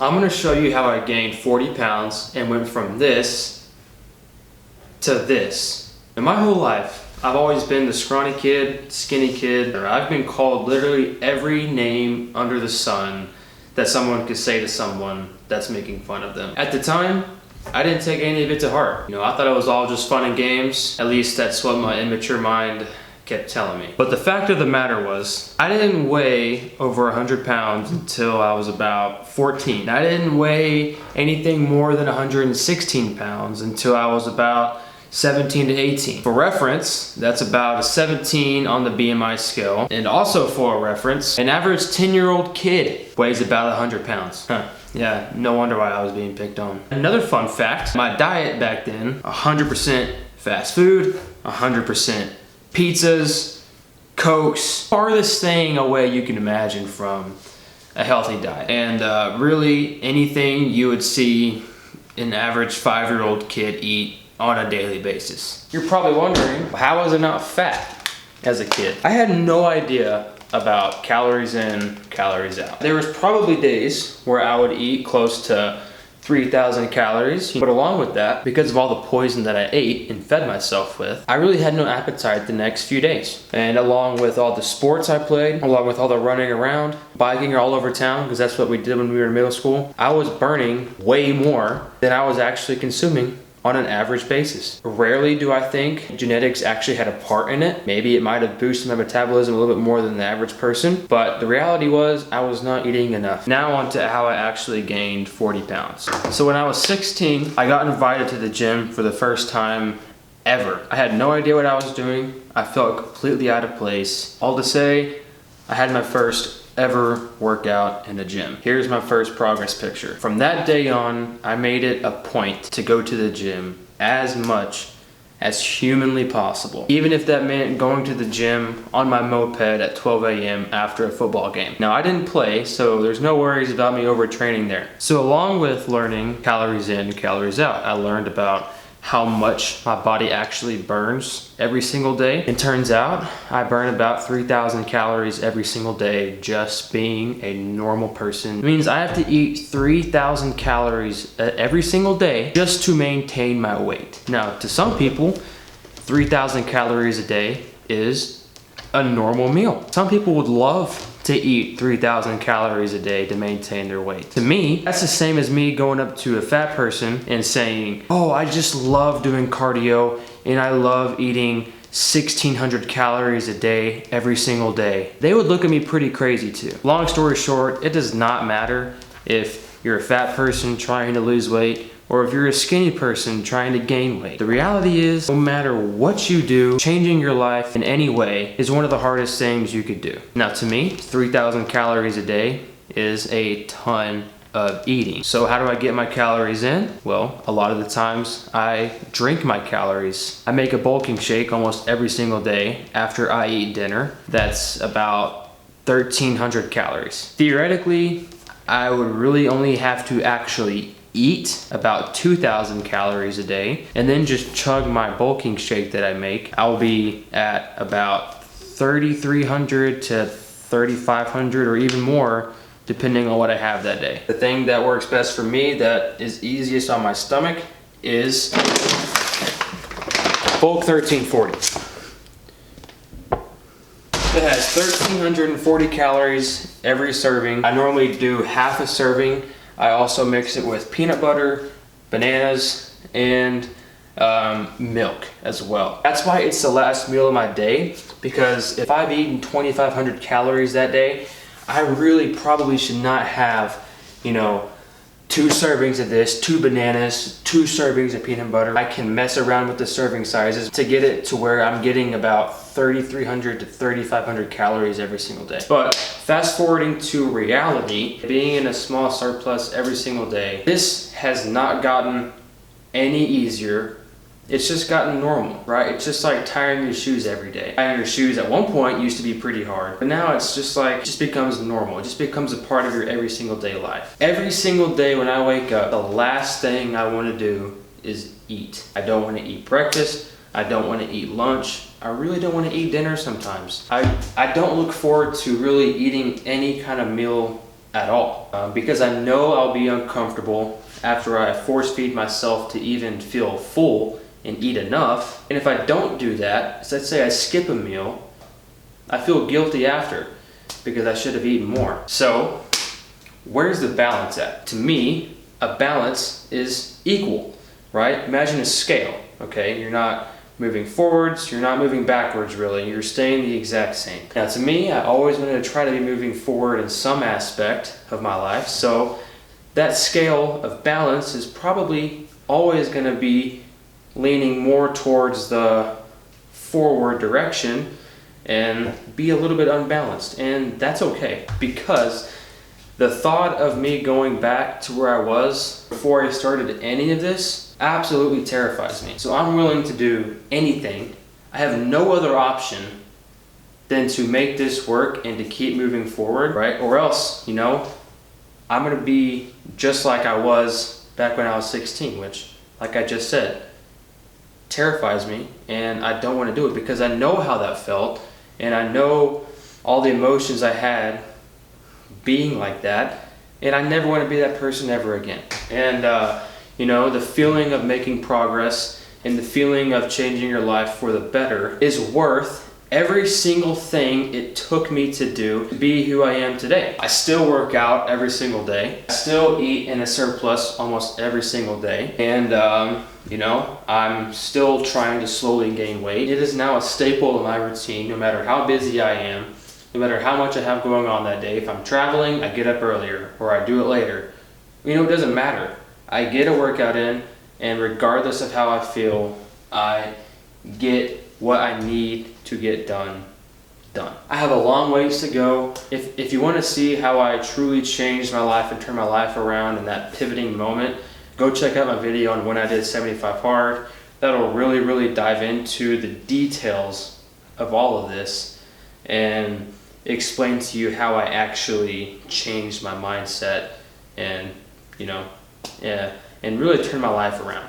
I'm gonna show you how I gained 40 pounds and went from this to this. In my whole life, I've always been the scrawny kid, skinny kid. I've been called literally every name under the sun that someone could say to someone that's making fun of them. At the time, I didn't take any of it to heart. I thought it was all just fun and games. At least that's what my immature mind kept telling me. But the fact of the matter was, I didn't weigh over 100 pounds until I was about 14. I didn't weigh anything more than 116 pounds until I was about 17 to 18. For reference, that's about a 17 on the BMI scale. And also for a reference, an average 10-year-old kid weighs about 100 pounds. Yeah, no wonder why I was being picked on. Another fun fact, my diet back then, 100% fast food, 100% pizzas, Cokes, farthest thing away you can imagine from a healthy diet. And really anything you would see an average 5-year-old kid eat on a daily basis. You're probably wondering, how was I not fat as a kid? I had no idea about calories in, calories out. There was probably days where I would eat close to 3,000 calories, but along with that, because of all the poison that I ate and fed myself with, I really had no appetite the next few days. And along with all the sports I played, along with all the running around, biking all over town, because that's what we did when we were in middle school, I was burning way more than I was actually consuming on an average basis. Rarely do I think genetics actually had a part in it. Maybe it might have boosted my metabolism a little bit more than the average person, but the reality was I was not eating enough. Now on to how I actually gained 40 pounds. So when I was 16, I got invited to the gym for the first time ever. I had no idea what I was doing. I felt completely out of place. All to say, I had my first ever workout in a gym. Here's my first progress picture. From that day on, I made it a point to go to the gym as much as humanly possible. Even if that meant going to the gym on my moped at 12 a.m. after a football game. Now I didn't play, so there's no worries about me overtraining there. So along with learning calories in, calories out, I learned about how much my body actually burns every single day. It turns out I burn about 3,000 calories every single day just being a normal person. It means I have to eat 3,000 calories every single day just to maintain my weight. Now, to some people, 3,000 calories a day is a normal meal. Some people would love to eat 3,000 calories a day to maintain their weight. To me, that's the same as me going up to a fat person and saying, oh, I just love doing cardio and I love eating 1,600 calories a day every single day. They would look at me pretty crazy too. Long story short, it does not matter if you're a fat person trying to lose weight or if you're a skinny person trying to gain weight. The reality is, no matter what you do, changing your life in any way is one of the hardest things you could do. Now to me, 3,000 calories a day is a ton of eating. So how do I get my calories in? Well, a lot of the times I drink my calories. I make a bulking shake almost every single day after I eat dinner. That's about 1,300 calories. Theoretically, I would really only have to actually eat about 2,000 calories a day and then just chug my bulking shake that I make. I'll be at about 3,300 to 3,500 or even more depending on what I have that day. The thing that works best for me that is easiest on my stomach is bulk 1340. It has 1,340 calories every serving. I normally do half a serving. I also mix it with peanut butter, bananas, and milk as well. That's why it's the last meal of my day, because if I've eaten 2,500 calories that day, I really probably should not have, 2 servings of this, 2 bananas, 2 servings of peanut butter. I can mess around with the serving sizes to get it to where I'm getting about 3,300 to 3,500 calories every single day. But fast forwarding to reality, being in a small surplus every single day, this has not gotten any easier. It's just gotten normal, right? It's just like tying your shoes every day. Tying your shoes at one point used to be pretty hard, but now it's just like, it just becomes normal. It just becomes a part of your every single day life. Every single day when I wake up, the last thing I want to do is eat. I don't want to eat breakfast. I don't want to eat lunch. I really don't want to eat dinner sometimes. I don't look forward to really eating any kind of meal at all, because I know I'll be uncomfortable after I force feed myself to even feel full and eat enough. And if I don't do that, so let's say I skip a meal, I feel guilty after because I should have eaten more. So where's the balance at? To me, a balance is equal, right? Imagine a scale, okay? You're not moving forwards, you're not moving backwards really, you're staying the exact same. Now to me, I always wanted to try to be moving forward in some aspect of my life, so that scale of balance is probably always going to be leaning more towards the forward direction and be a little bit unbalanced, and that's okay, because the thought of me going back to where I was before I started any of this absolutely terrifies me. So I'm willing to do anything. I have no other option than to make this work and to keep moving forward, right? Or else, you know, I'm gonna be just like I was back when I was 16, which, like I just said, terrifies me, and I don't want to do it because I know how that felt, and I know all the emotions I had being like that, and I never want to be that person ever again. And you know, the feeling of making progress and the feeling of changing your life for the better is worth every single thing it took me to do to be who I am today. I still work out every single day. I still eat in a surplus almost every single day. And you know, I'm still trying to slowly gain weight. It is now a staple of my routine, no matter how busy I am, no matter how much I have going on that day. If I'm traveling, I get up earlier, or I do it later. You know, it doesn't matter. I get a workout in, and regardless of how I feel, I get what I need to get done. I have a long ways to go. If you want to see how I truly changed my life and turned my life around in that pivoting moment, go check out my video on when I did 75 hard. That'll really dive into the details of all of this and explain to you how I actually changed my mindset and, you know, and really turn my life around.